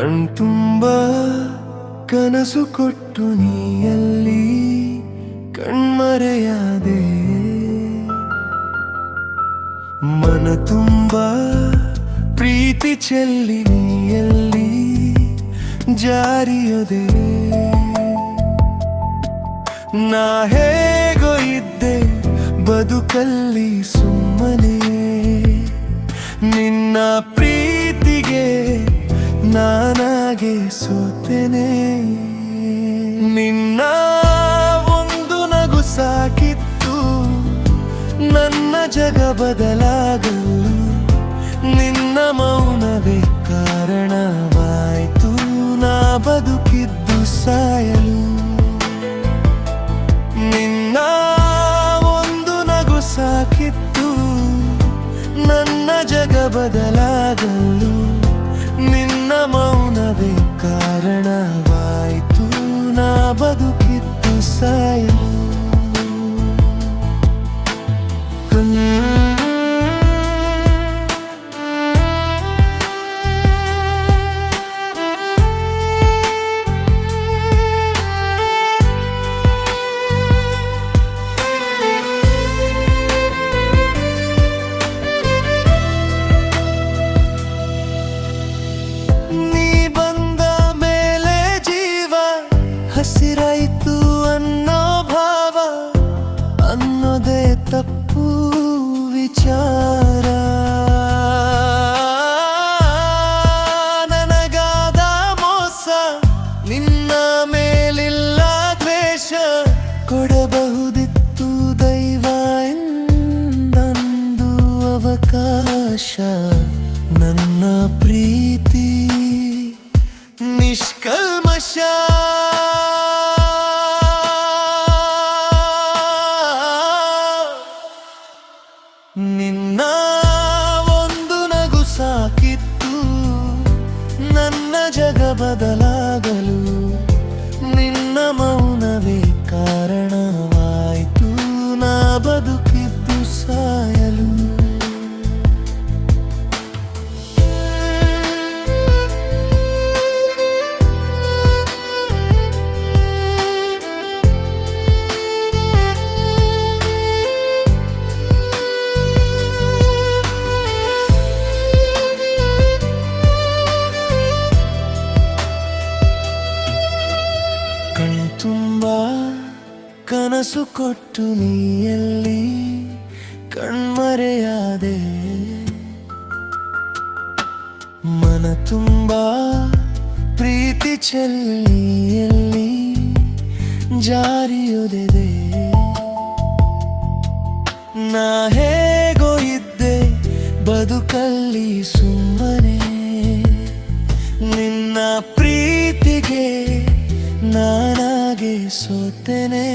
ಕಣ್ತುಂಬ ಕನಸು ಕೊಟ್ಟು ನೀಯಲ್ಲಿ ಕಣ್ಮರೆಯಾದೆ. ಮನ ತುಂಬ ಪ್ರೀತಿ ಚೆಲ್ಲಿ ನೀಯಲ್ಲಿ ಜಾರಿಯದೆ. ನಾ ಹೇಗೋ ಇದ್ದೆ ಬದುಕಲ್ಲಿ ಸುಮ್ಮನೆ, ನಿನ್ನ ಪ್ರೀತಿಗೆ ನಾನಾಗೆ ಸೋತೆನೆ. ನಿನ್ನ ಒಂದು ನಗು ಸಾಕಿತ್ತು ನನ್ನ ಜಗ ಬದಲಾಗಲು. ನಿನ್ನ ಮೌನವೇ ಕಾರಣವಾಯಿತು ನಾ ಬದುಕಿದ್ದು ಸಾಯಲು. ನಿನ್ನ ಒಂದು ನಗು ಸಾಕಿತ್ತು ನನ್ನ ಜಗ ಬದಲಾಗಲು. ನಿನ್ನ ಮೌನವೇ ಕಾರಣವಾಯಿತು ನಾ ಬದುಕಿದ್ದು ಸಾಯಲು. ಹಸಿರಾಯ್ತು ಅನ್ನೋ ಭಾವ ಅನ್ನೋದೇ ತಪ್ಪು ವಿಚಾರ. ನನಗಾದ ಮೋಸ ನಿನ್ನ ಮೇಲಿಲ್ಲ ದ್ವೇಷ. ಕೊಡಬಹುದಿತ್ತು ದೈವ ಎಂದೊಂದು ಅವಕಾಶ. ನನ್ನ ಪ್ರೀತಿ ನಿಷ್ಕಲ್ಮಶ. ನಿನ್ನ ಒಂದು ನಗು ಸಾಕಿತ್ತು ನನ್ನ ಜಗ ಬದಲಾಗಲು. ನಿನ್ನ ಮೌನವೇ ಕಾರಣವಾಯಿತು ನಾ ಬದುಕಿದ್ದು ಸಾಯಲು. ಕಣ್ತುಂಬ ಕನಸು ಕೊಟ್ಟು ನೀಯಲ್ಲಿ ಕಣ್ಮರೆಯಾದೆ. ಮನ ತುಂಬ ಪ್ರೀತಿ ಚೆಲ್ಲಿಯಲ್ಲಿ ಜಾರಿಯೊದೆದೆ. ನಾ ಹೇಗೋ ಇದ್ದೆ ಬದುಕಲ್ಲಿ ಸುಮ್ಮನೆ, ನಿನ್ನ ಪ್ರೀತಿಗೆ ನಾನಾಗೆ ಸೋತೆನೆ.